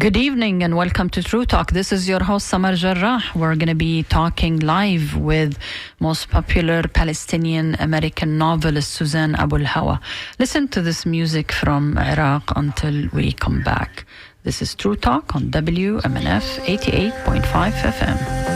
Good evening and welcome to True Talk. This is your host Samar Jarrah. We're going to be talking live with most popular Palestinian American novelist Suzanne Abu al-Hawa. Listen to this music from Iraq until we come back. This is True Talk on WMNF 88.5 FM.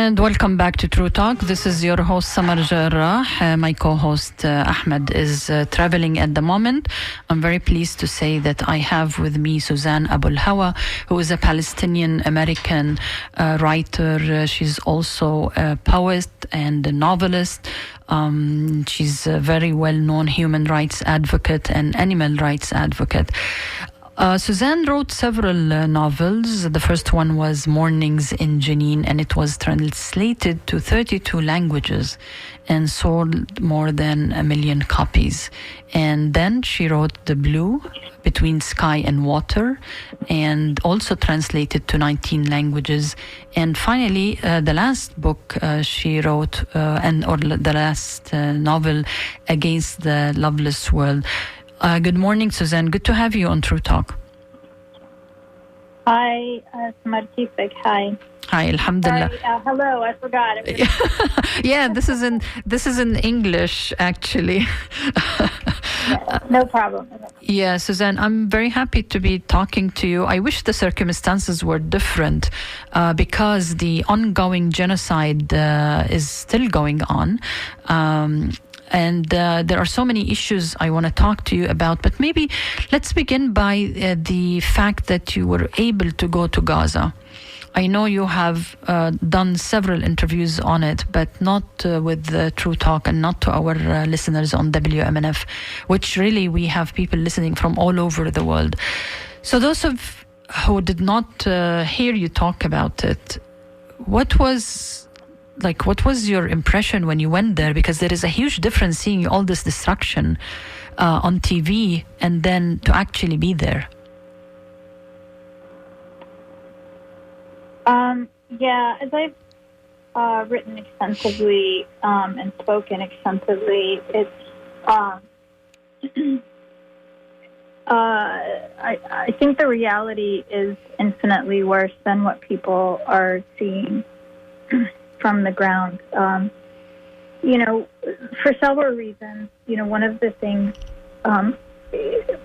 And welcome back to True Talk. This is your host Samar Jarrah. My co-host Ahmed is traveling at the moment. I'm very pleased to say that I have with me Suzanne Abu al-Hawa, who is a Palestinian American writer. She's also a poet and a novelist. She's a very well-known human rights advocate and animal rights advocate. Suzanne wrote several novels. The first one was Mornings in Jenin, and it was translated to 32 languages and sold more than 1 million copies. And then she wrote The Blue, Between Sky and Water, and also translated to 19 languages. And finally, the last book she wrote, or the last novel, Against the Loveless World. Good morning, Suzanne. Good to have you on True Talk. Hi, Samar. Hi. Hi, Alhamdulillah. Sorry, hello, I forgot. Yeah, this is in English, actually. No problem. Yeah, Suzanne, I'm very happy to be talking to you. I wish the circumstances were different because the ongoing genocide is still going on. And there are so many issues I want to talk to you about, but maybe let's begin by the fact that you were able to go to Gaza. I know you have done several interviews on it, but not with True Talk and not to our listeners on WMNF, which really we have people listening from all over the world. So those who did not hear you talk about it, what was your impression when you went there? Because there is a huge difference seeing all this destruction on TV and then to actually be there. Yeah, as I've written extensively and spoken extensively, it's I think the reality is infinitely worse than what people are seeing from the ground. For several reasons. One of the things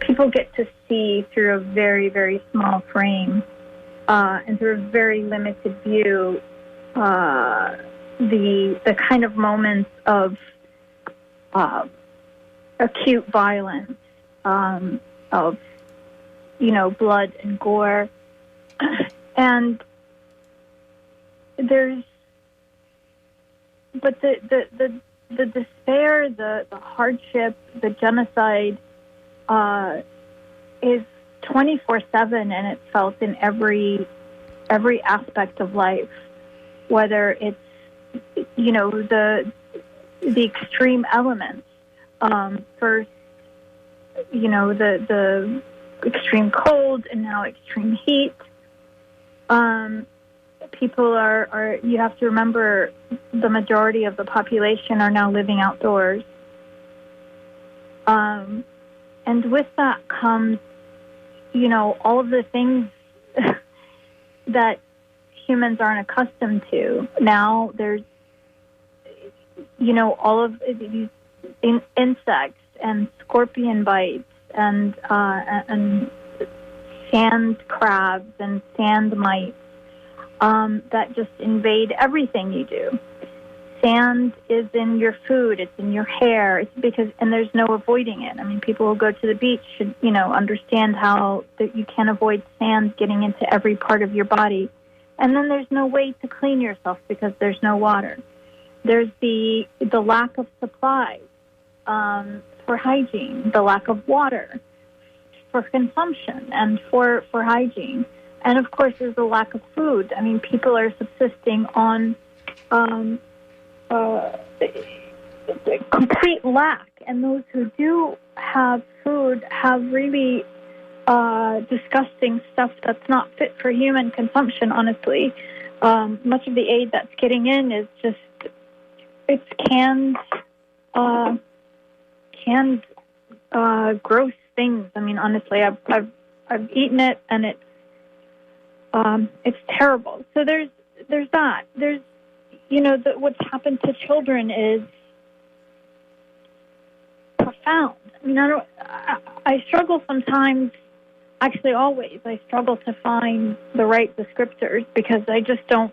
people get to see through a very, very small frame and through a very limited view the kind of moments of acute violence, of blood and gore, and but the despair, the hardship, the genocide is 24/7, and it's felt in every aspect of life. Whether it's the extreme elements, first the extreme cold and now extreme heat. People are you have to remember the majority of the population are now living outdoors. And with that comes, all of the things that humans aren't accustomed to. Now there's, all of these insects and scorpion bites and sand crabs and sand mites that just invade everything you do. Sand is in your food, it's in your hair, and there's no avoiding it. I mean, people who go to the beach should, understand how that you can't avoid sand getting into every part of your body. And then there's no way to clean yourself because there's no water. There's the lack of supplies for hygiene, the lack of water for consumption and for hygiene. And of course, there's the lack of food. I mean, people are subsisting on complete lack, and those who do have food have really disgusting stuff that's not fit for human consumption, honestly. Much of the aid that's getting in is it's canned gross things. I mean, honestly, I've eaten it, and it's terrible. So there's that. There's what's happened to children is profound. I mean, I struggle sometimes, actually always, I struggle to find the right descriptors because I just don't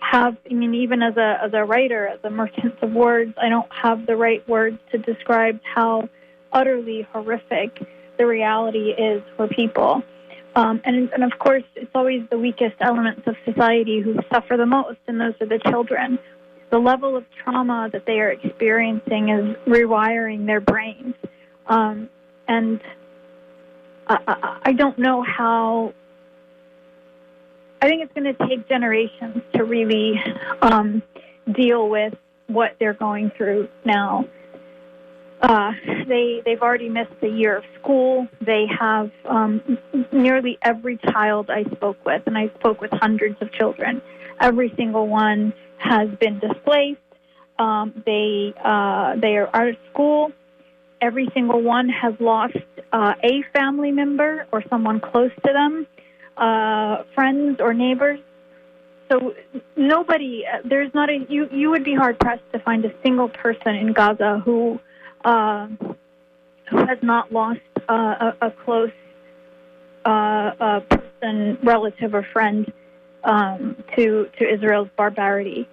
have, even as a writer, as a merchant of words, I don't have the right words to describe how utterly horrific the reality is for people. And of course, it's always the weakest elements of society who suffer the most, and those are the children. The level of trauma that they are experiencing is rewiring their brains. And I don't know how. I think it's going to take generations to really deal with what they're going through now. They've already missed a year of school. They have nearly every child I spoke with, and I spoke with hundreds of children. Every single one has been displaced. They are out of school. Every single one has lost a family member or someone close to them, friends or neighbors. So nobody, there's not a, you would be hard pressed to find a single person in Gaza who has not lost a close person, relative, or friend to Israel's barbarity.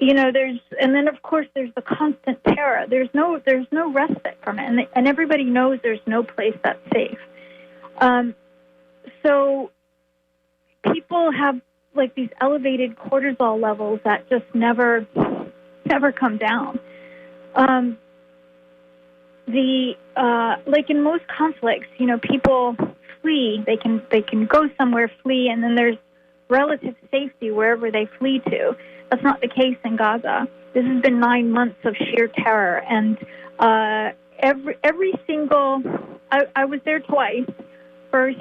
And then of course there's the constant terror. There's no respite from it, and everybody knows there's no place that's safe. So people have like these elevated cortisol levels that just never come down. Like in most conflicts, people flee. They can go somewhere, flee, and then there's relative safety wherever they flee to. That's not the case in Gaza. This has been 9 months of sheer terror, and every single. I was there twice. First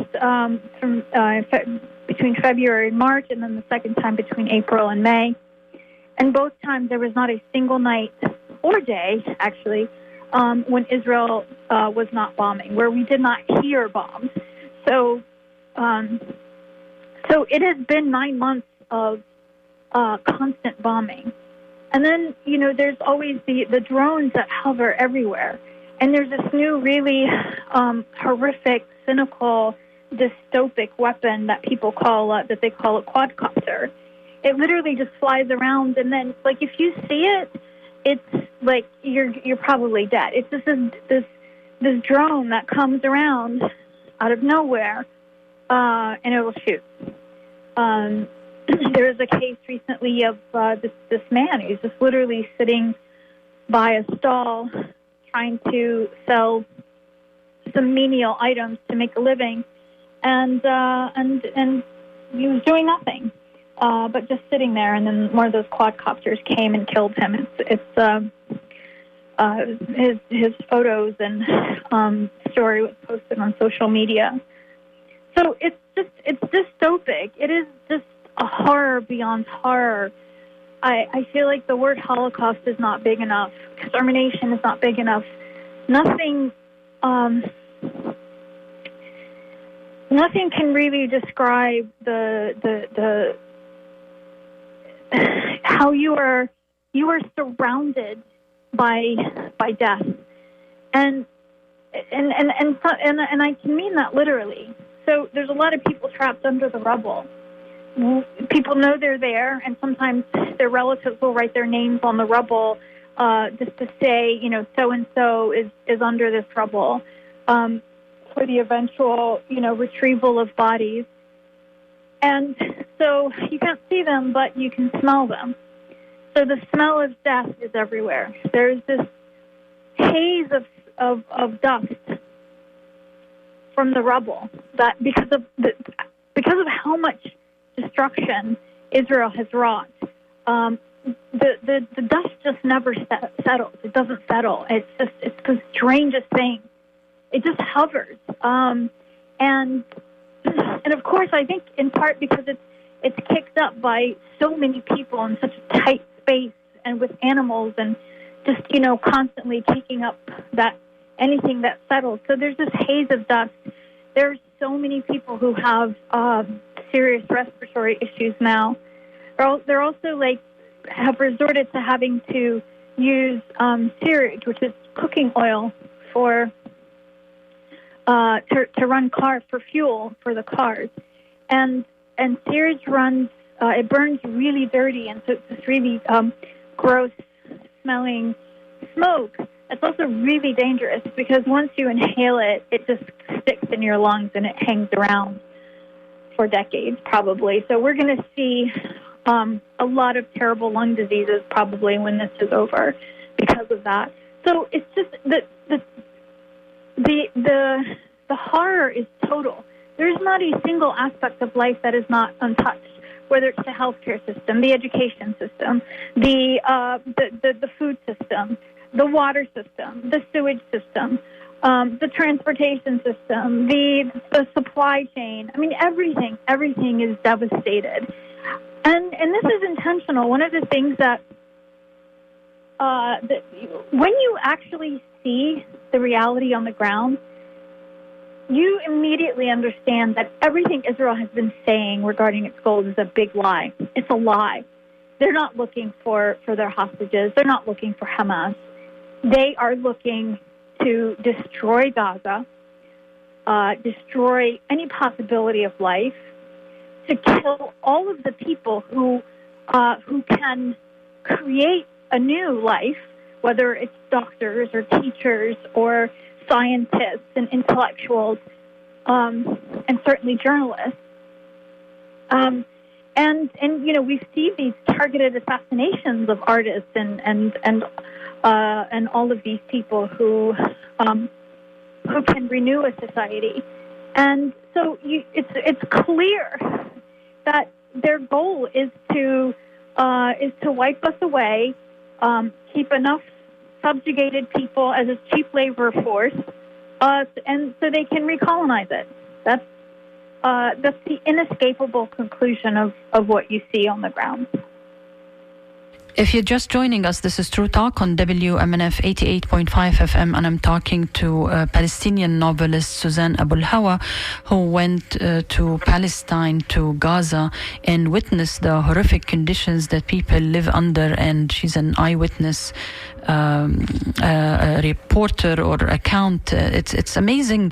between February and March, and then the second time between April and May. And both times there was not a single night or day, actually, when Israel was not bombing, where we did not hear bombs. So it has been 9 months of constant bombing. And then, there's always the drones that hover everywhere. And there's this new, really horrific, cynical, dystopic weapon that people call that they call a quadcopter. It literally just flies around, and then, like, if you see it, it's like you're probably dead. It's just this drone that comes around out of nowhere, and it will shoot. There was a case recently of this man who's just literally sitting by a stall trying to sell some menial items to make a living, and he was doing nothing, but just sitting there. And then one of those quadcopters came and killed him. His photos and story was posted on social media. So it's dystopic. It is just a horror beyond horror. I feel like the word Holocaust is not big enough. Extermination is not big enough. Nothing can really describe the how you are surrounded by death, and I can mean that literally. So there's a lot of people trapped under the rubble. People know they're there, and sometimes their relatives will write their names on the rubble just to say, so and so is under this rubble, for the eventual, retrieval of bodies. And so you can't see them, but you can smell them. So the smell of death is everywhere. There's this haze of dust from the rubble that because of how much destruction Israel has wrought, the dust just never settles. It doesn't settle. It's the strangest thing. It just hovers, and of course, I think in part because it's kicked up by so many people in such a tight space, and with animals, and just constantly taking up that anything that settles. So there's this haze of dust. There's so many people who have serious respiratory issues now. They're also have resorted to having to use sewage, which is cooking oil for to run for fuel for the cars, and sewage runs. It burns really dirty, and so it's this really gross smelling smoke. It's also really dangerous because once you inhale it, it just sticks in your lungs and it hangs around for decades, probably. So we're going to see a lot of terrible lung diseases probably when this is over because of that. So it's just the horror is total. There's not a single aspect of life that is not untouched, whether it's the healthcare system, the education system, the food system, the water system, the sewage system, the transportation system, the supply chain. I mean, everything is devastated. And this is intentional. One of the things that when you actually see the reality on the ground, you immediately understand that everything Israel has been saying regarding its goals is a big lie. It's a lie. They're not looking for their hostages. They're not looking for Hamas. They are looking to destroy Gaza, destroy any possibility of life, to kill all of the people who can create a new life, whether it's doctors or teachers or scientists and intellectuals, and certainly journalists. And we see these targeted assassinations of artists and all of these people who can renew a society. And so it's clear that their goal is to wipe us away, keep enough subjugated people as a cheap labor force, and so they can recolonize it. That's the inescapable conclusion of what you see on the ground. If you're just joining us, this is True Talk on WMNF 88.5 FM, and I'm talking to Palestinian novelist Suzanne Abu Hawa, who went to Palestine, to Gaza, and witnessed the horrific conditions that people live under, and she's an eyewitness reporter or account. It's amazing,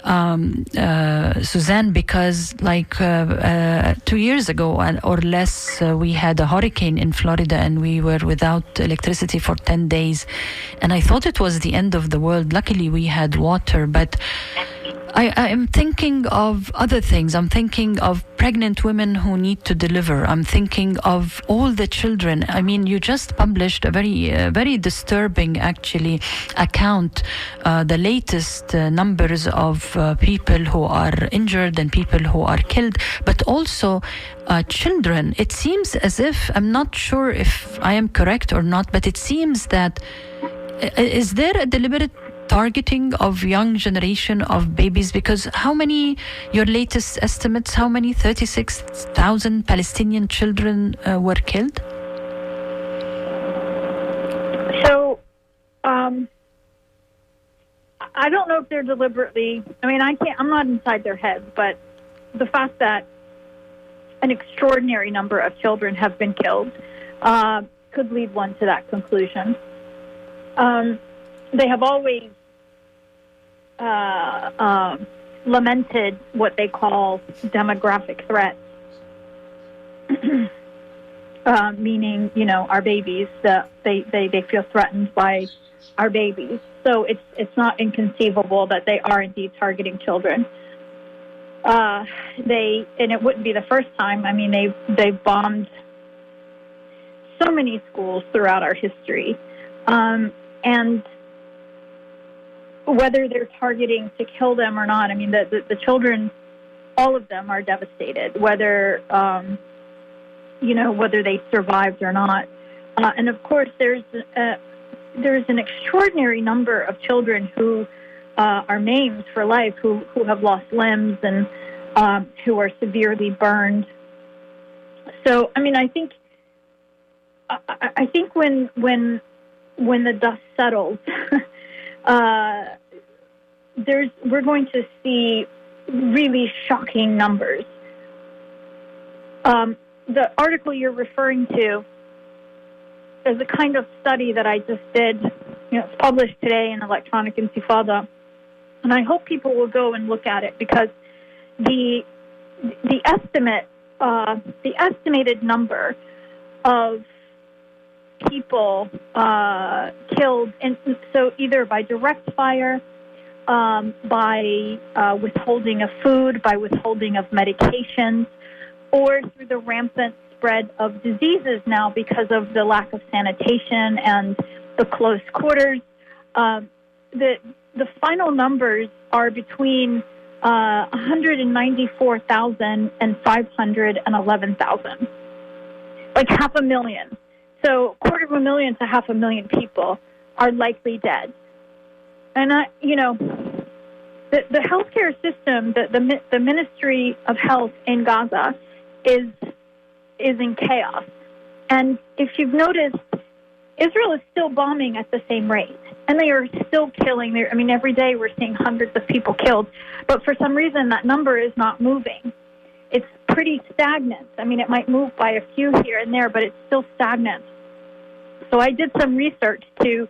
Suzanne, because like 2 years ago or less, we had a hurricane in Florida, and we were without electricity for 10 days. And I thought it was the end of the world. Luckily, we had water, but I am thinking of other things. I'm thinking of pregnant women who need to deliver. I'm thinking of all the children. I mean, you just published a very disturbing, actually, account, the latest numbers of people who are injured and people who are killed, but also children. It seems as if, I'm not sure if I am correct or not, but it seems that, is there a deliberate targeting of young generation of babies? Because how many, your latest estimates, how many 36,000 Palestinian children were killed? So, I don't know if they're deliberately, I'm not inside their heads, but the fact that an extraordinary number of children have been killed could lead one to that conclusion. They have always lamented what they call demographic threats, meaning, our babies, that they feel threatened by our babies. So it's not inconceivable that they are indeed targeting children. And it wouldn't be the first time. I mean, they've bombed so many schools throughout our history, and whether they're targeting to kill them or not, I mean, the children, all of them are devastated, whether they survived or not. And of course, there's an extraordinary number of children who are maimed for life, who have lost limbs and who are severely burned. So, I mean, I think when the dust settles, we're going to see really shocking numbers. The article you're referring to is a kind of study that I just did. It's published today in Electronic Intifada, and I hope people will go and look at it, because the estimated number of people killed, so either by direct fire, by withholding of food, by withholding of medications, or through the rampant spread of diseases now because of the lack of sanitation and the close quarters. the final numbers are between 194,000 and 511,000, like 500,000. So 250,000 to 500,000 people are likely dead. And the healthcare system, the Ministry of Health in Gaza is in chaos. And if you've noticed, Israel is still bombing at the same rate, and they are still killing. Every day we're seeing hundreds of people killed, but for some reason that number is not moving. It's pretty stagnant. It might move by a few here and there, but it's still stagnant. So I did some research to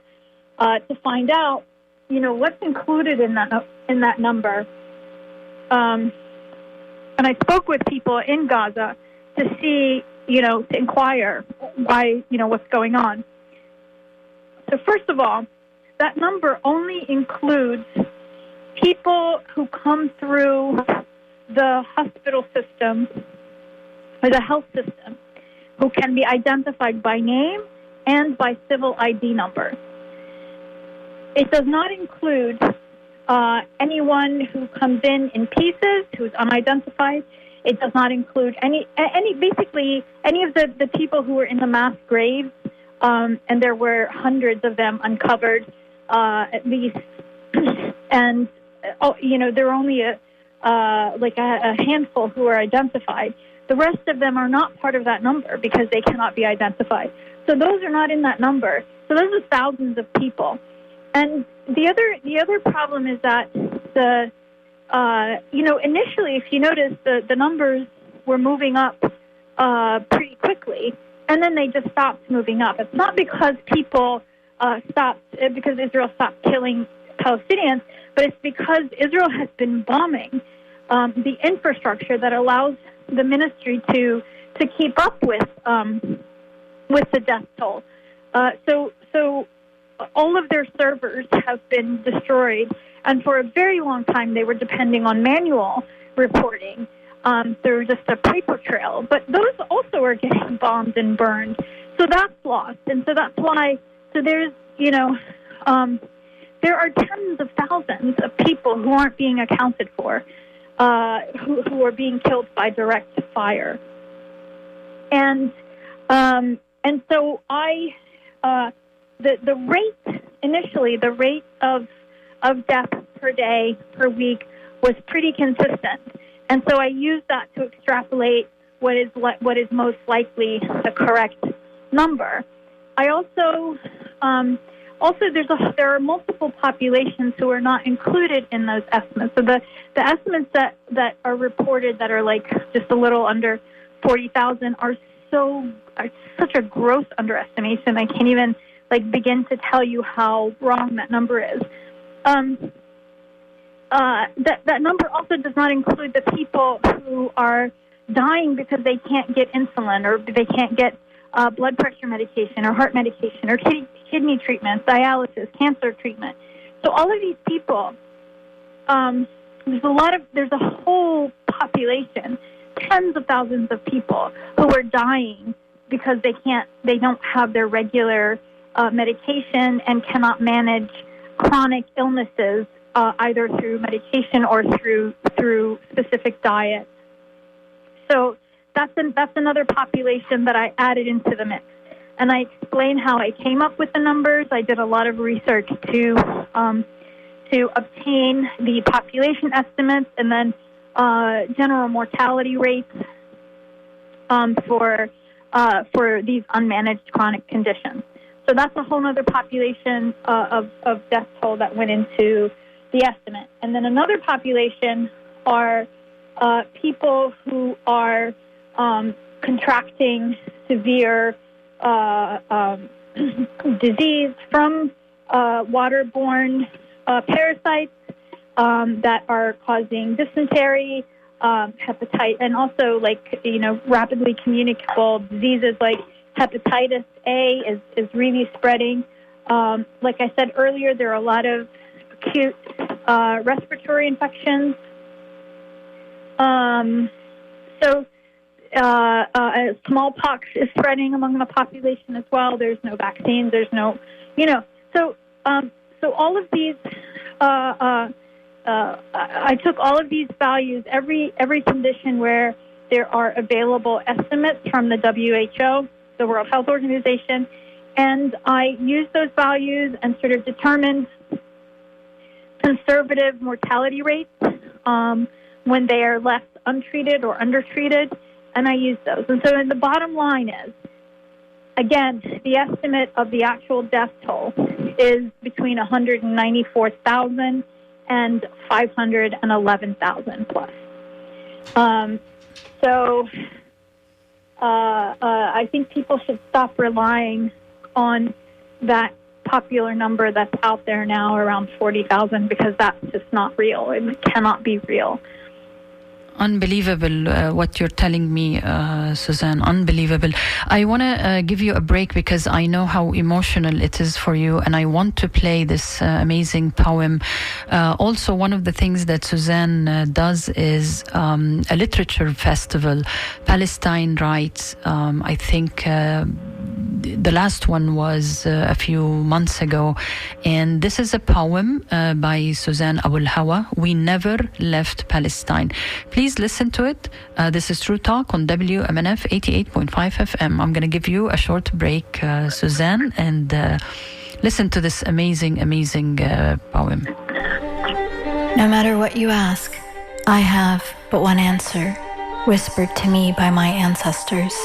find out, what's included in that number. And I spoke with people in Gaza to see, to inquire why, what's going on. So first of all, that number only includes people who come through the hospital system or the health system who can be identified by name and by civil ID number. It does not include anyone who comes in pieces, who's unidentified. It does not include any of the people who were in the mass graves, and there were hundreds of them uncovered, at least. And there are only a handful who are identified. The rest of them are not part of that number because they cannot be identified. So those are not in that number. So those are thousands of people. And the other problem is that initially, if you notice, the numbers were moving up pretty quickly, and then they just stopped moving up. It's not because because Israel stopped killing Palestinians, but it's because Israel has been bombing the infrastructure that allows the ministry to keep up with the death toll. So all of their servers have been destroyed, and for a very long time they were depending on manual reporting through just a paper trail. But those also are getting bombed and burned, so that's lost. And so that's why. So there's there are tens of thousands of people who aren't being accounted for, who are being killed by direct fire. And so the rate initially, the rate of deaths per day, per week was pretty consistent. And so I used that to extrapolate what is most likely the correct number. I also there are multiple populations who are not included in those estimates. So the estimates that are reported that are like just a little under 40,000 are such a gross underestimation. I can't even begin to tell you how wrong that number is. That number also does not include the people who are dying because they can't get insulin, or they can't get blood pressure medication, or heart medication, or kidney treatments, dialysis, cancer treatment. So all of these people, there's a whole population, tens of thousands of people who are dying because they don't have their regular medication and cannot manage chronic illnesses either through medication or through specific diet. So that's another population that I added into the mix. And I explained how I came up with the numbers. I did a lot of research to obtain the population estimates and then general mortality rates for these unmanaged chronic conditions. So that's a whole other population of death toll that went into the estimate. And then another population are people who are contracting severe disease from waterborne parasites that are causing dysentery, hepatitis, and also rapidly communicable diseases like hepatitis A is really spreading. Like I said earlier, there are a lot of acute respiratory infections. So smallpox is spreading among the population as well. There's no vaccine. There's no, so all of these I took all of these values, every condition where there are available estimates from the WHO, the World Health Organization, and I used those values and sort of determined conservative mortality rates when they are left untreated or undertreated, and I used those. And so the bottom line is, again, the estimate of the actual death toll is between 194,000 and 511,000 plus. I think people should stop relying on that popular number that's out there now, around 40,000, because that's just not real. It cannot be real. Unbelievable what you're telling me, Suzanne. Unbelievable. I want to give you a break because I know how emotional it is for you, and I want to play this amazing poem. Also, one of the things that Suzanne does is a literature festival, Palestine Writes. I think the last one was a few months ago, and this is a poem by Suzanne Abul Hawa, We Never Left Palestine. Please listen to it. This is True Talk on WMNF 88.5 FM. I'm going to give you a short break, Suzanne, and listen to this amazing poem. No matter what you ask, I have but one answer, whispered to me by my ancestors.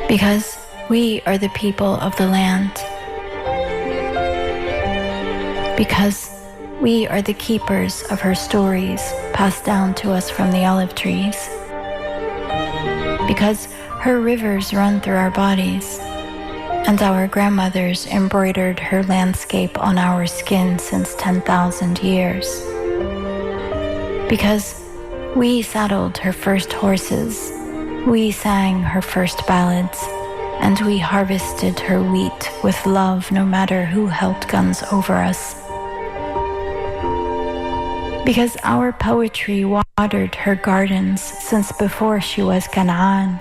Because we are the people of the land. Because we are the keepers of her stories passed down to us from the olive trees. Because her rivers run through our bodies, and our grandmothers embroidered her landscape on our skin since 10,000 years. Because we saddled her first horses, we sang her first ballads, and we harvested her wheat with love no matter who held guns over us. Because our poetry watered her gardens since before she was Canaan.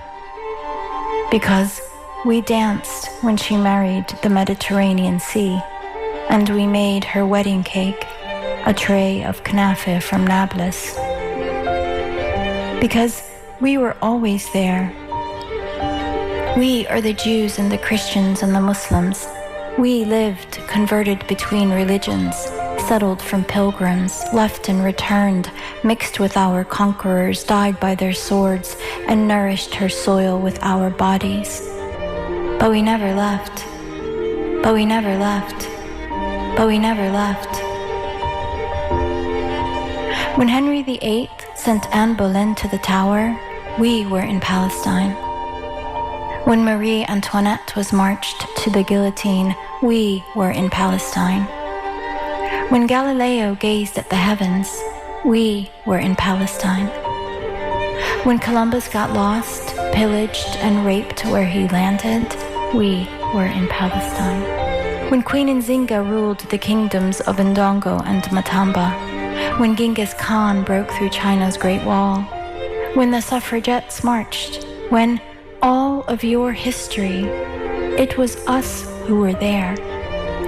Because we danced when she married the Mediterranean Sea, and we made her wedding cake, a tray of knafe from Nablus. Because we were always there. We are the Jews and the Christians and the Muslims. We lived converted between religions, settled from pilgrims, left and returned, mixed with our conquerors, died by their swords, and nourished her soil with our bodies. But we never left. But we never left. But we never left. When Henry VIII sent Anne Boleyn to the Tower, we were in Palestine. When Marie Antoinette was marched to the guillotine, we were in Palestine. When Galileo gazed at the heavens, we were in Palestine. When Columbus got lost, pillaged, and raped where he landed, we were in Palestine. When Queen Nzinga ruled the kingdoms of Ndongo and Matamba, when Genghis Khan broke through China's Great Wall, when the suffragettes marched, when all of your history, it was us who were there.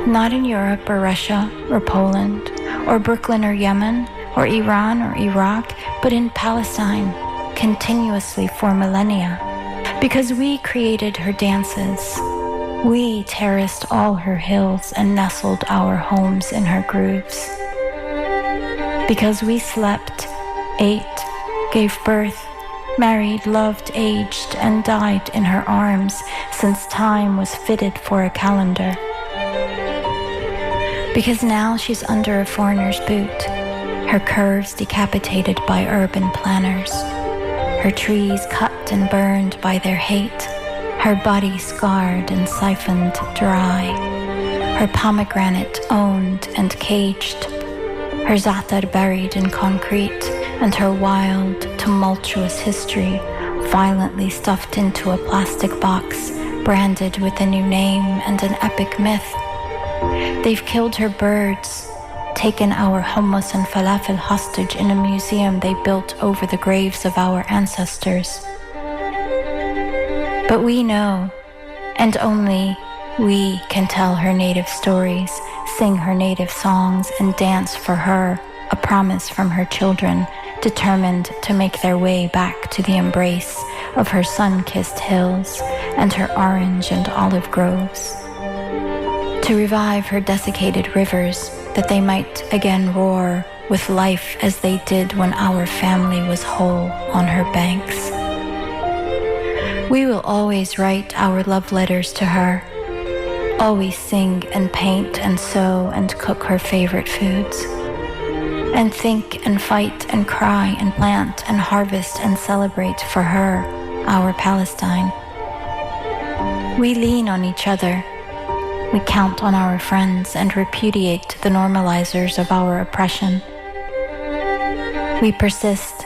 Not in Europe or Russia or Poland or Brooklyn or Yemen or Iran or Iraq, but in Palestine, continuously for millennia. Because we created her dances. We terraced all her hills and nestled our homes in her grooves. Because we slept, ate, gave birth, married, loved, aged, and died in her arms since time was fitted for a calendar. Because now she's under a foreigner's boot, her curves decapitated by urban planners, her trees cut and burned by their hate, her body scarred and siphoned dry, her pomegranate owned and caged, her za'atar buried in concrete, and her wild, tumultuous history violently stuffed into a plastic box, branded with a new name and an epic myth. They've killed her birds, taken our hummus and falafel hostage in a museum they built over the graves of our ancestors. But we know And only we can tell her native stories, sing her native songs, and dance for her, a promise from her children, determined to make their way back to the embrace of her sun-kissed hills and her orange and olive groves. To revive her desiccated rivers, that they might again roar with life as they did when our family was whole on her banks. We will always write our love letters to her, always sing and paint and sew and cook her favorite foods, and think and fight and cry and plant and harvest and celebrate for her, our Palestine. We lean on each other. We count on our friends and repudiate the normalizers of our oppression. We persist.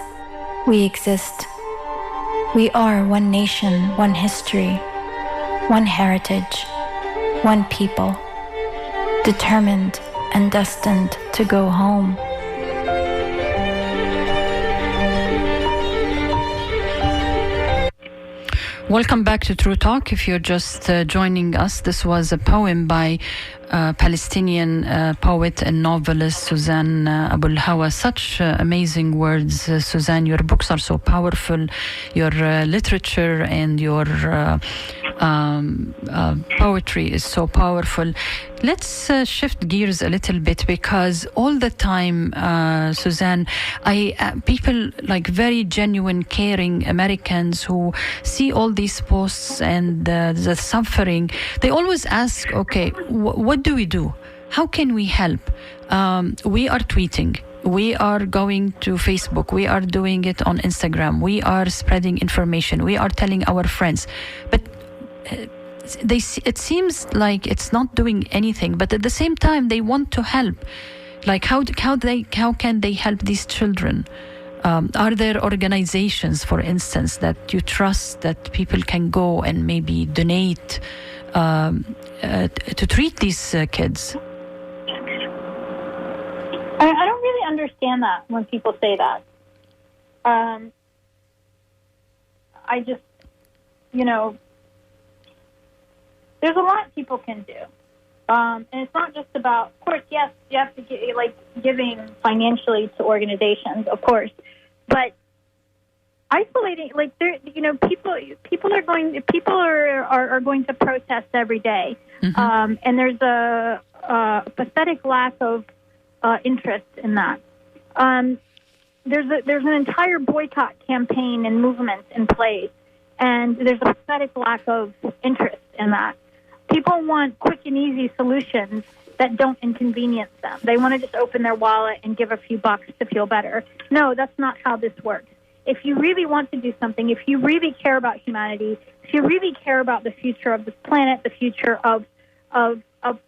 We exist. We are one nation, one history, one heritage, one people, determined and destined to go home. Welcome back to True Talk. If you're just joining us, this was a poem by Palestinian poet and novelist Suzanne Abu al-Hawa. Such amazing words, Suzanne. Your books are so powerful. Your literature and your poetry is so powerful. Let's shift gears a little bit, because all the time, Suzanne, people like very genuine, caring Americans who see all these posts and the suffering, they always ask, okay, what do we do? How can we help? We are tweeting. We are going to Facebook. We are doing it on Instagram. We are spreading information. We are telling our friends. But it seems like it's not doing anything. But at the same time, they want to help. Like how can they help these children? Are there organizations, for instance, that you trust that people can go and maybe donate to treat these kids? I don't really understand that when people say that. I just, there's a lot people can do. And it's not just about, of course, yes, you have to get, giving financially to organizations, of course, but isolating, people are going to protest every day. Mm-hmm. And there's a pathetic lack of interest in that. There's an entire boycott campaign and movement in place, and there's a pathetic lack of interest in that. People want quick and easy solutions that don't inconvenience them. They want to just open their wallet and give a few bucks to feel better. No, that's not how this works. If you really want to do something, if you really care about humanity, if you really care about the future of this planet, the future of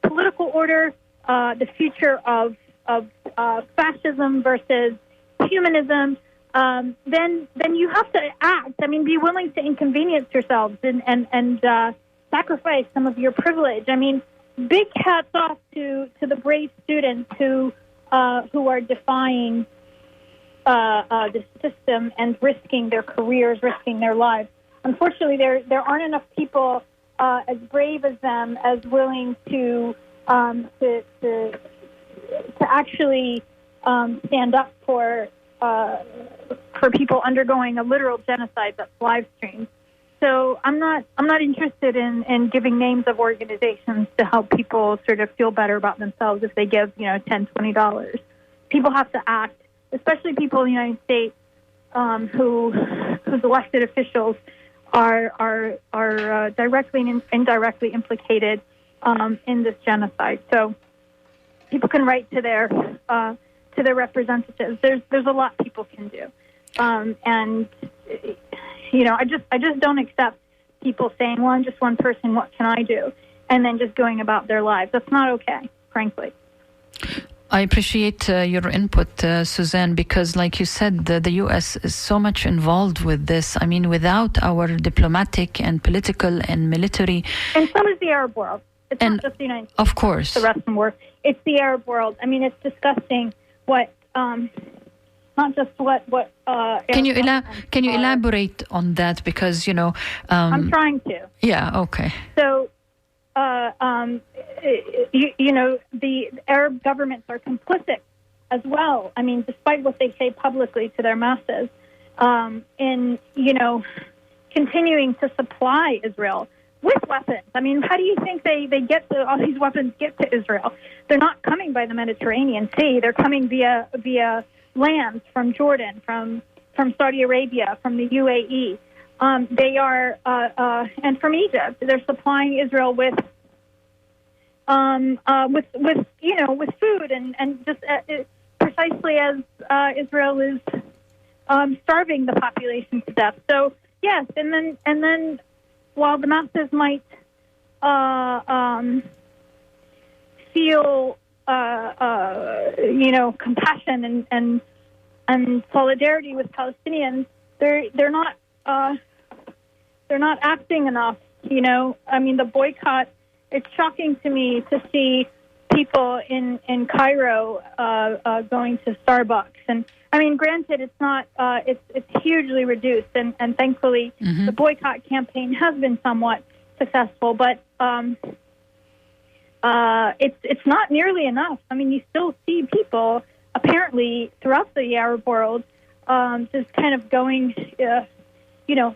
political order, the future of fascism versus humanism, then you have to act. I mean, be willing to inconvenience yourselves and sacrifice some of your privilege. I mean, big hats off to the brave students who are defying the system and risking their careers, risking their lives. Unfortunately, there aren't enough people as brave as them, as willing to actually stand up for people undergoing a literal genocide that's live streamed. So I'm not interested in giving names of organizations to help people sort of feel better about themselves if they give $10, $20. People have to act, especially people in the United States whose elected officials are directly and indirectly implicated in this genocide. So people can write to their representatives. There's a lot people can do, and I just don't accept people saying, "Well, I'm just one person. What can I do?" and then just going about their lives. That's not okay, frankly. I appreciate your input, Suzanne, because like you said, the U.S. is so much involved with this. I mean, without our diplomatic and political and military... And so is the Arab world. It's not just the United States. Of course. The Western world. It's the Arab world. I mean, it's disgusting what not just what. Can you elaborate on that? Because I'm trying to. Yeah. Okay. So, the Arab governments are complicit as well. I mean, despite what they say publicly to their masses, in continuing to supply Israel with weapons. I mean, how do you think they get all these weapons get to Israel? They're not coming by the Mediterranean Sea. They're coming via land from Jordan, from Saudi Arabia, from the UAE. They are and from Egypt. They're supplying Israel with food and just precisely as Israel is starving the population to death. So yes, and then while the masses might feel compassion and solidarity with Palestinians, they're not acting enough. I mean, the boycott. It's shocking to me to see people in Cairo going to Starbucks, and I mean, granted, it's not. It's hugely reduced, and thankfully, the boycott campaign has been somewhat successful, but it's not nearly enough. I mean, you still see people apparently throughout the Arab world just kind of going,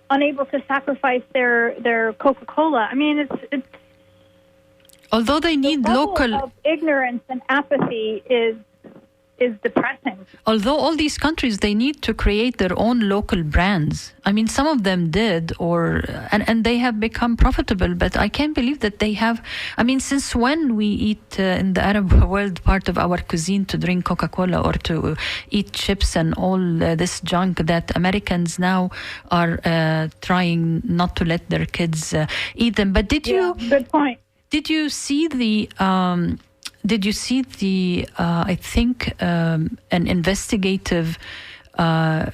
unable to sacrifice their Coca-Cola. I mean, it's although they need the level local of ignorance and apathy is depressing. Although all these countries, they need to create their own local brands. I mean, some of them did, and they have become profitable, but I can't believe that they have. I mean, since when we eat in the Arab world part of our cuisine to drink Coca-Cola or to eat chips and all this junk that Americans now are trying not to let their kids eat them. But did you? Good point. Did you see the? I think, an investigative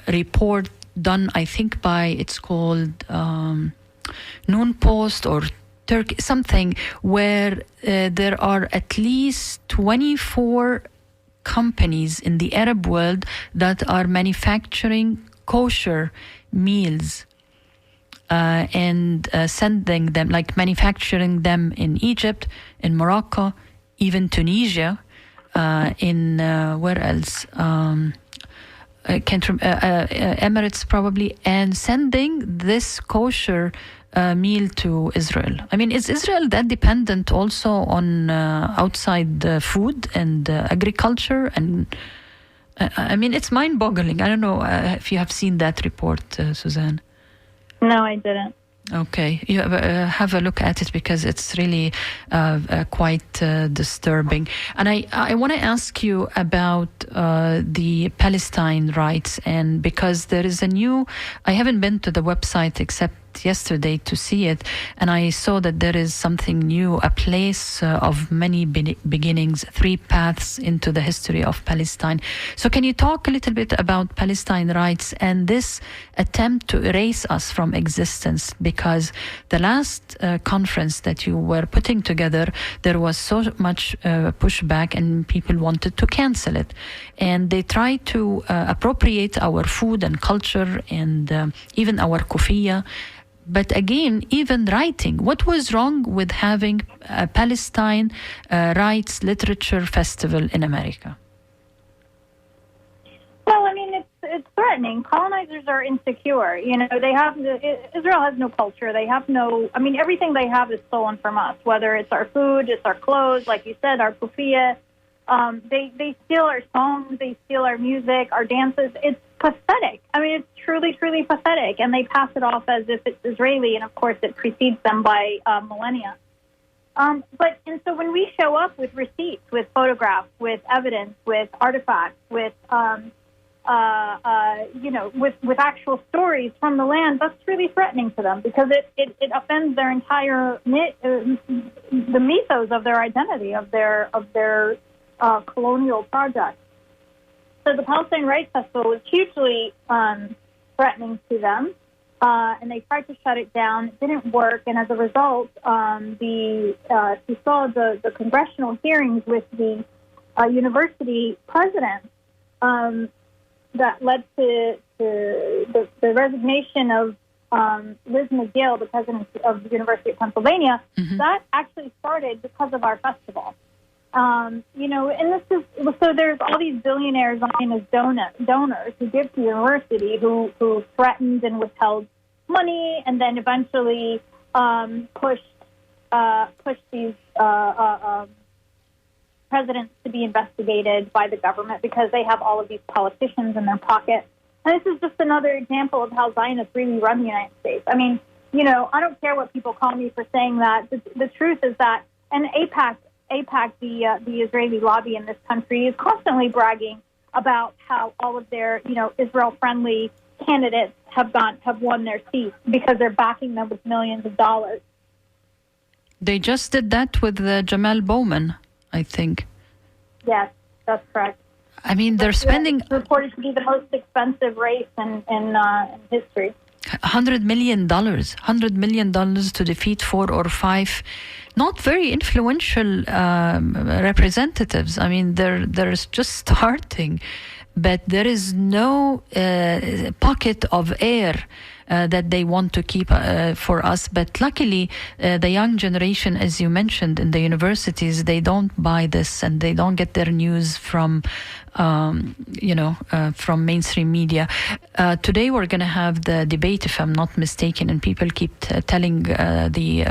report done, I think, it's called Noon Post or Turkey, something, where there are at least 24 companies in the Arab world that are manufacturing kosher meals and sending them, like manufacturing them in Egypt, in Morocco, even Tunisia, in where else? Emirates probably, and sending this kosher meal to Israel. I mean, is Israel that dependent also on outside food and agriculture? And I mean, it's mind-boggling. I don't know if you have seen that report, Suzanne. No, I didn't. Okay, you have a look at it because it's really quite disturbing. And I want to ask you about the Palestine rights, and because there is I haven't been to the website except yesterday to see it, and I saw that there is something new, a place of many beginnings, 3 paths into the history of Palestine. So can you talk a little bit about Palestine rights and this attempt to erase us from existence? Because the last conference that you were putting together, there was so much pushback and people wanted to cancel it. And they tried to appropriate our food and culture and even our kufiya. But again, even writing, what was wrong with having a Palestine rights literature festival in America? Well, I mean, it's threatening. Colonizers are insecure. Israel has no culture. They have everything they have is stolen from us, whether it's our food, it's our clothes, like you said, our kufiya. They steal our songs, they steal our music, our dances. It's pathetic. I mean, it's truly, truly pathetic. And they pass it off as if it's Israeli, and of course it precedes them by millennia. And so when we show up with receipts, with photographs, with evidence, with artifacts, with with actual stories from the land, that's really threatening to them because it offends their entire the mythos of their identity, of their colonial project. So the Palestine Rights Festival was hugely threatening to them, and they tried to shut it down. It didn't work, and as a result, you saw the congressional hearings with the university president. that led to the resignation of Liz McGill, the president of the University of Pennsylvania, that actually started because of our festival. And this is so. There's all these billionaires as donors who give to the university who threatened and withheld money, and then eventually pushed these presidents to be investigated by the government because they have all of these politicians in their pocket. And this is just another example of how Zionists really run the United States. I mean, I don't care what people call me for saying that. The truth is that, and AIPAC, the Israeli lobby in this country, is constantly bragging about how all of their, Israel-friendly candidates have won their seats because they're backing them with millions of dollars. They just did that with Jamal Bowman, I think. Yes, that's correct. I mean, they're spending... It's reported to be the most expensive race in history. $100 million to defeat 4 or 5 not very influential representatives. I mean, they're just starting, but there is no pocket of air that they want to keep for us. But luckily, the young generation, as you mentioned, in the universities, they don't buy this and they don't get their news from, from mainstream media. Today, we're going to have the debate, if I'm not mistaken, and people keep telling the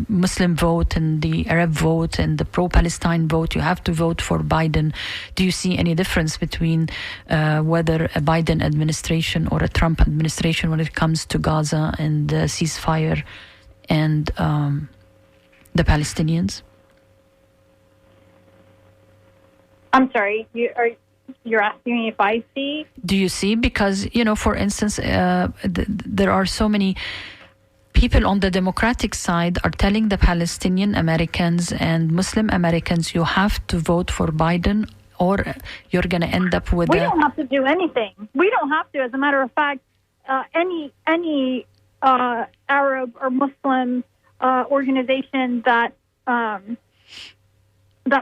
Muslim vote and the Arab vote and the pro-Palestine vote, you have to vote for Biden. Do you see any difference between whether a Biden administration or a Trump administration when it comes to Gaza and the ceasefire and the Palestinians? I'm sorry, you're asking me if I see? Do you see? Because, for instance, there are so many people on the Democratic side are telling the Palestinian Americans and Muslim Americans, you have to vote for Biden or you're going to end up with... We don't have to do anything. We don't have to. As a matter of fact, any Arab or Muslim organization that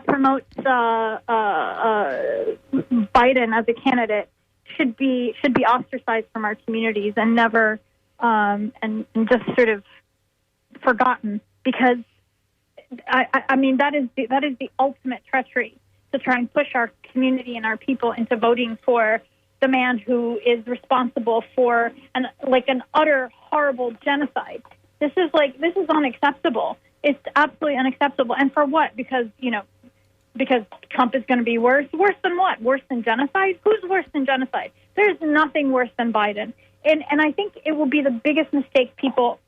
promotes Biden as a candidate should be ostracized from our communities and never and just sort of forgotten, because I mean that is the ultimate treachery, to try and push our community and our people into voting for the man who is responsible for an utter horrible genocide. This is unacceptable. It's absolutely unacceptable. And for what? Because Trump is going to be worse. Worse than what? Worse than genocide? Who's worse than genocide? There's nothing worse than Biden. And I think it will be the biggest mistake people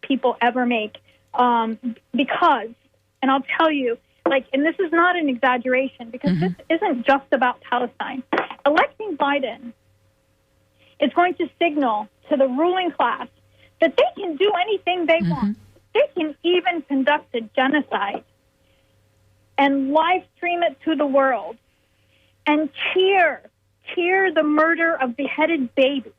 ever make, because, and I'll tell you, and this is not an exaggeration, because this isn't just about Palestine. Electing Biden is going to signal to the ruling class that they can do anything they want. They can even conduct a genocide and live stream it to the world and cheer the murder of beheaded babies,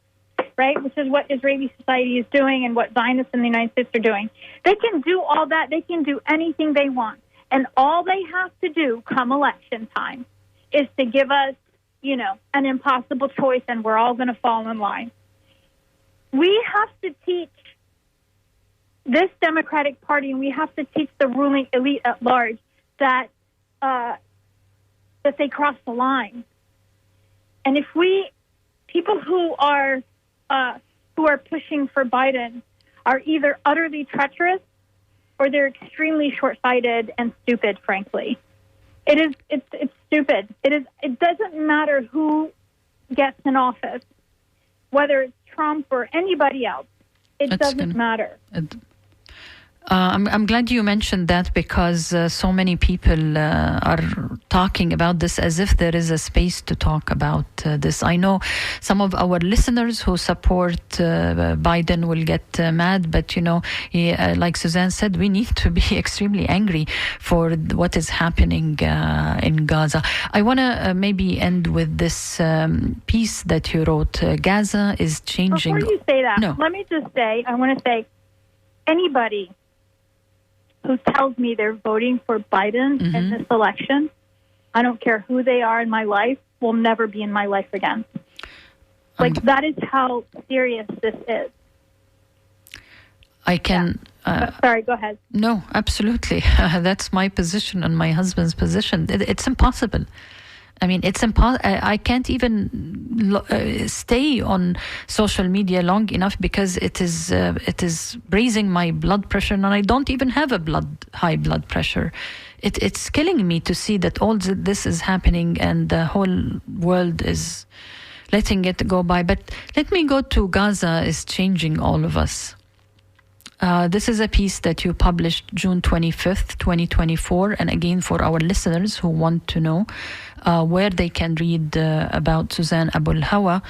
right? Which is what Israeli society is doing and what Zionists in the United States are doing. They can do all that. They can do anything they want. And all they have to do come election time is to give us, an impossible choice, and we're all going to fall in line. We have to teach this Democratic Party, and we have to teach the ruling elite at large that they cross the line. And if people who are pushing for Biden are either utterly treacherous or they're extremely short-sighted and stupid, frankly. It's stupid. It doesn't matter who gets in office, whether it's Trump or anybody else. It doesn't matter. I'm glad you mentioned that, because so many people are talking about this as if there is a space to talk about this. I know some of our listeners who support Biden will get mad, but like Suzanne said, we need to be extremely angry for what is happening in Gaza. I want to maybe end with this piece that you wrote. Gaza is changing. Before you say that, no. Let me just say, I want to say, anybody who tells me they're voting for Biden in this election, I don't care who they are in my life, will never be in my life again. Like, that is how serious this is. I can... Sorry, go ahead. No, absolutely. That's my position and my husband's position. It's impossible. I mean, it's impossible. I can't even stay on social media long enough because it is raising my blood pressure, and I don't even have a high blood pressure. It's killing me to see that all this is happening and the whole world is letting it go by. But let me go to Gaza is changing all of us. This is a piece that you published June 25th, 2024. And again, for our listeners who want to know where they can read about Suzanne Abu al-Hawa,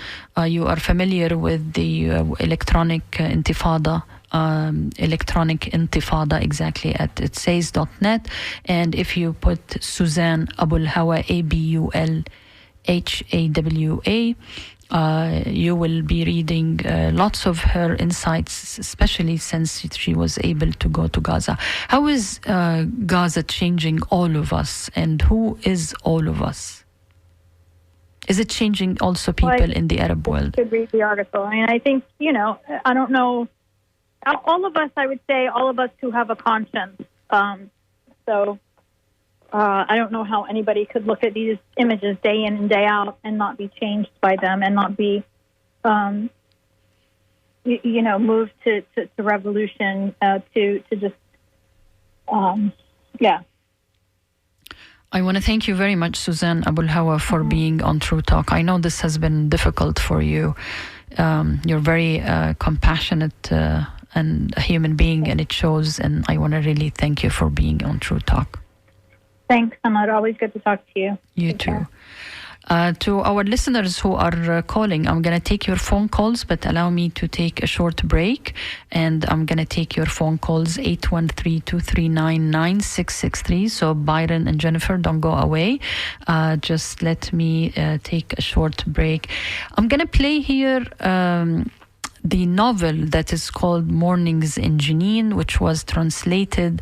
you are familiar with the electronic intifada, exactly, at itsays.net. And if you put Suzanne Abu al-Hawa, ABULHAWA, you will be reading lots of her insights, especially since she was able to go to Gaza. How is Gaza changing all of us, and who is all of us? Is it changing also people in the Arab world? You should read the article. I mean, I think, I don't know, all of us, I would say, all of us who have a conscience. I don't know how anybody could look at these images day in and day out and not be changed by them and not be, moved to revolution, to just, I want to thank you very much, Suzanne Abu al-Hawa, for being on True Talk. I know this has been difficult for you. You're very compassionate and a human being, and it shows. And I want to really thank you for being on True Talk. Thanks, Ahmed. Always good to talk to you. You too. To our listeners who are calling, I'm going to take your phone calls, but allow me to take a short break. And I'm going to take your phone calls, 813-239-9663. So Byron and Jennifer, don't go away. Just let me take a short break. I'm going to play here the novel that is called Mornings in Jenin, which was translated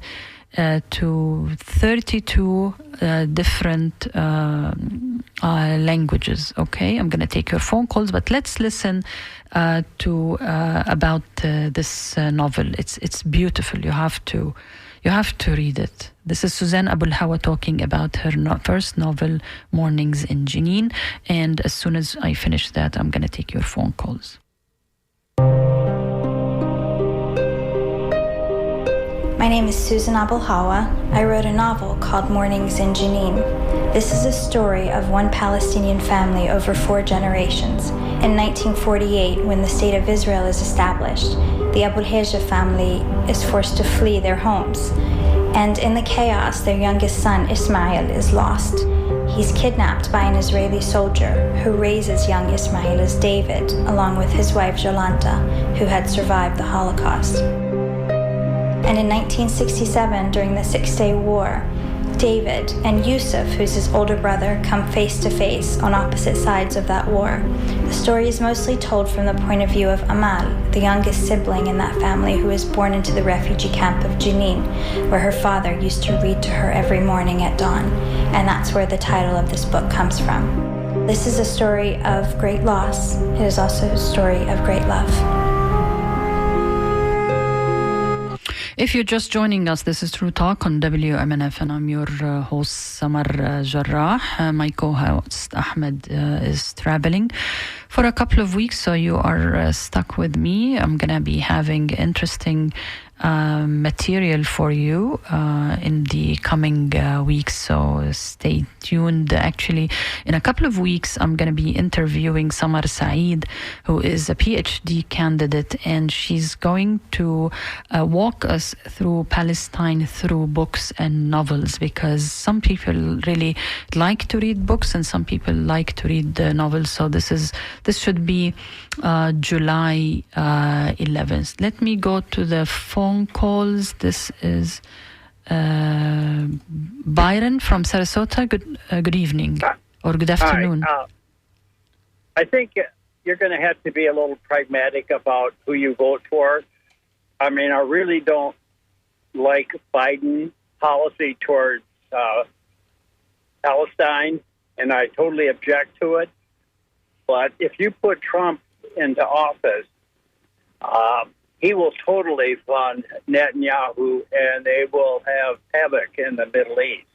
to 32 different languages. Okay, I'm going to take your phone calls, but let's listen to about this novel. It's beautiful. You have to read it. This is Suzanne Abu al-Hawa talking about her first novel, Mornings in Jenin. And as soon as I finish that, I'm going to take your phone calls. My name is Susan Abu al-Hawa. I wrote a novel called Mornings in Jenin. This is a story of one Palestinian family over 4 generations. In 1948, when the State of Israel is established, the Abu al-Haja family is forced to flee their homes. And in the chaos, their youngest son, Ismail, is lost. He's kidnapped by an Israeli soldier who raises young Ismail as David, along with his wife, Jolanta, who had survived the Holocaust. And in 1967, during the Six-Day War, David and Yusuf, who's his older brother, come face to face on opposite sides of that war. The story is mostly told from the point of view of Amal, the youngest sibling in that family who was born into the refugee camp of Jenin, where her father used to read to her every morning at dawn. And that's where the title of this book comes from. This is a story of great loss. It is also a story of great love. If you're just joining us, this is True Talk on WMNF, and I'm your host, Samar Jarrah. My co-host, Ahmed, is traveling for a couple of weeks, so you are stuck with me. I'm going to be having interesting material for you in the coming weeks, so stay tuned. Actually, in a couple of weeks, I'm going to be interviewing Samar Saeed, who is a PhD candidate, and she's going to walk us through Palestine through books and novels, because some people really like to read books and some people like to read novels. So this should be July 11th. Let me go to the phone calls. This is Byron from Sarasota. Good evening or good afternoon. I think you're going to have to be a little pragmatic about who you vote for. I mean, I really don't like Biden's policy towards Palestine, and I totally object to it. But if you put Trump into office, he will totally fund Netanyahu, and they will have havoc in the Middle East.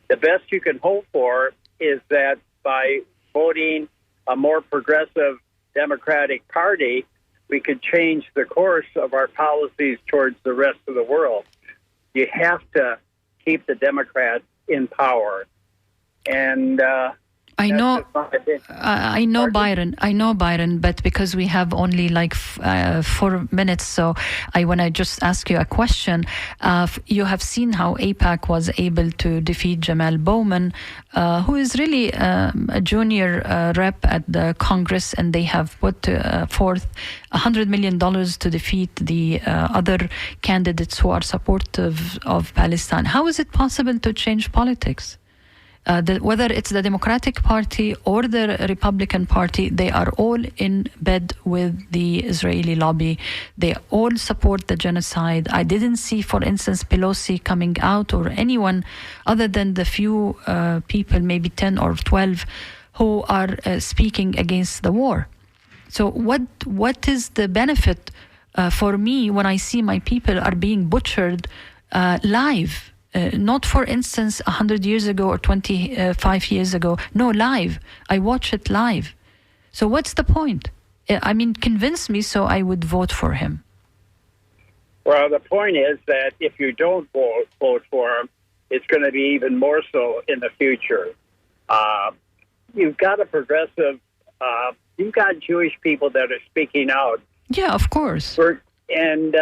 The best you can hope for is that by voting a more progressive Democratic Party, we could change the course of our policies towards the rest of the world. You have to keep the Democrats in power. And I know, Byron, but because we have only like 4 minutes, so I want to just ask you a question. You have seen how AIPAC was able to defeat Jamal Bowman, who is really a junior rep at the Congress, and they have put forth $100 million to defeat the other candidates who are supportive of Palestine. How is it possible to change politics? Whether it's the Democratic Party or the Republican Party, they are all in bed with the Israeli lobby. They all support the genocide. I didn't see, for instance, Pelosi coming out or anyone other than the few people, maybe 10 or 12, who are speaking against the war. So what is the benefit for me when I see my people are being butchered live? Not, for instance, 100 years ago or 25 years ago. No, live. I watch it live. So what's the point? I mean, convince me so I would vote for him. Well, the point is that if you don't vote for him, it's going to be even more so in the future. You've got a progressive, you've got Jewish people that are speaking out. Yeah, of course. And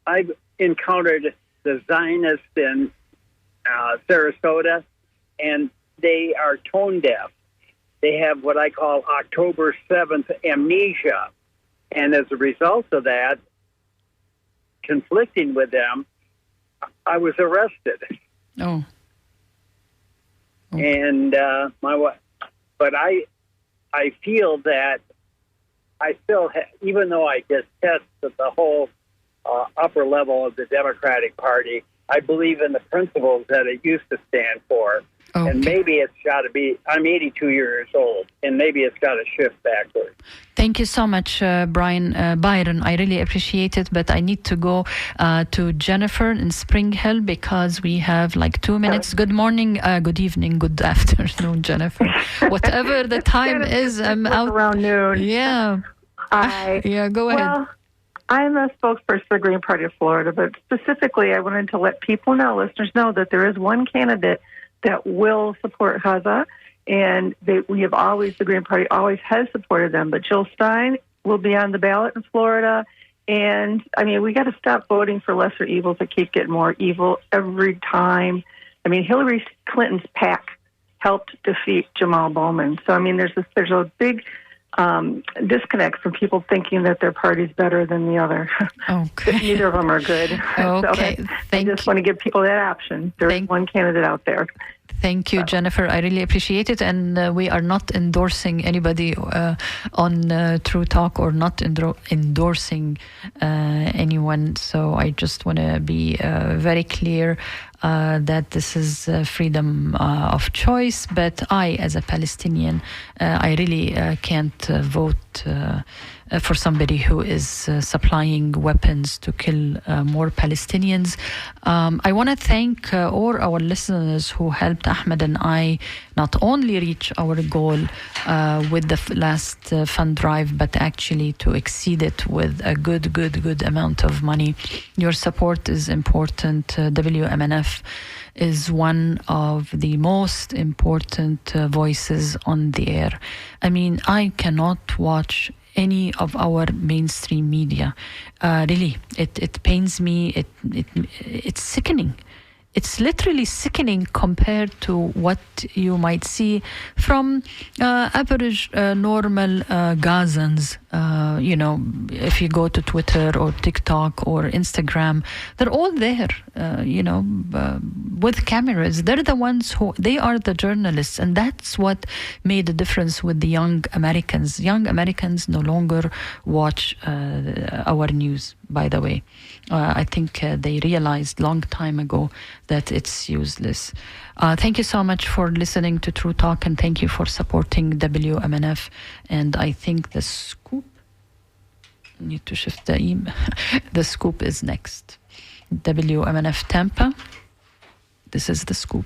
I've encountered the Zionists in Sarasota, and they are tone deaf. They have what I call October 7th amnesia. And as a result of that, conflicting with them, I was arrested. Oh. And but I feel that I still, even though I detest the whole upper level of the Democratic Party, I believe in the principles that it used to stand for. Okay. And maybe it's got to be, I'm 82 years old, and maybe it's got to shift backward. Thank you so much, Byron. I really appreciate it, but I need to go to Jennifer in Spring Hill because we have like 2 minutes. Good morning, good evening, good afternoon, Jennifer. Whatever the time is, I'm out. Around noon. Yeah. Yeah, go ahead. Well, I'm a spokesperson for the Green Party of Florida, but specifically I wanted to let people know, listeners know, that there is one candidate that will support Gaza, and the Green Party always has supported them. But Jill Stein will be on the ballot in Florida, and I mean, we got to stop voting for lesser evils that keep getting more evil every time. I mean, Hillary Clinton's PAC helped defeat Jamal Bowman, so I mean, there's a big disconnect from people thinking that their party's better than the other. Okay. Neither of them are good. Okay. So I just want to give people that option. There's one candidate out there. Thank you, Jennifer. I really appreciate it. And we are not endorsing anybody on True Talk or not endorsing anyone. So I just want to be very clear that this is freedom of choice. But I, as a Palestinian, I really can't vote for somebody who is supplying weapons to kill more Palestinians. I want to thank all our listeners who helped Ahmed and I not only reach our goal with the last fund drive, but actually to exceed it with a good amount of money. Your support is important. WMNF is one of the most important voices on the air. I mean, I cannot watch any of our mainstream media. Really, it pains me. It's sickening. It's literally sickening compared to what you might see from average, normal Gazans. If you go to Twitter or TikTok or Instagram, they're all there, with cameras. They're the ones they are the journalists. And that's what made a difference with the young Americans. Young Americans no longer watch our news. by the way. I think they realized long time ago that it's useless. Thank you so much for listening to True Talk, and thank you for supporting WMNF. And I think the scoop, need to shift the email. The scoop is next. WMNF Tampa. This is the scoop.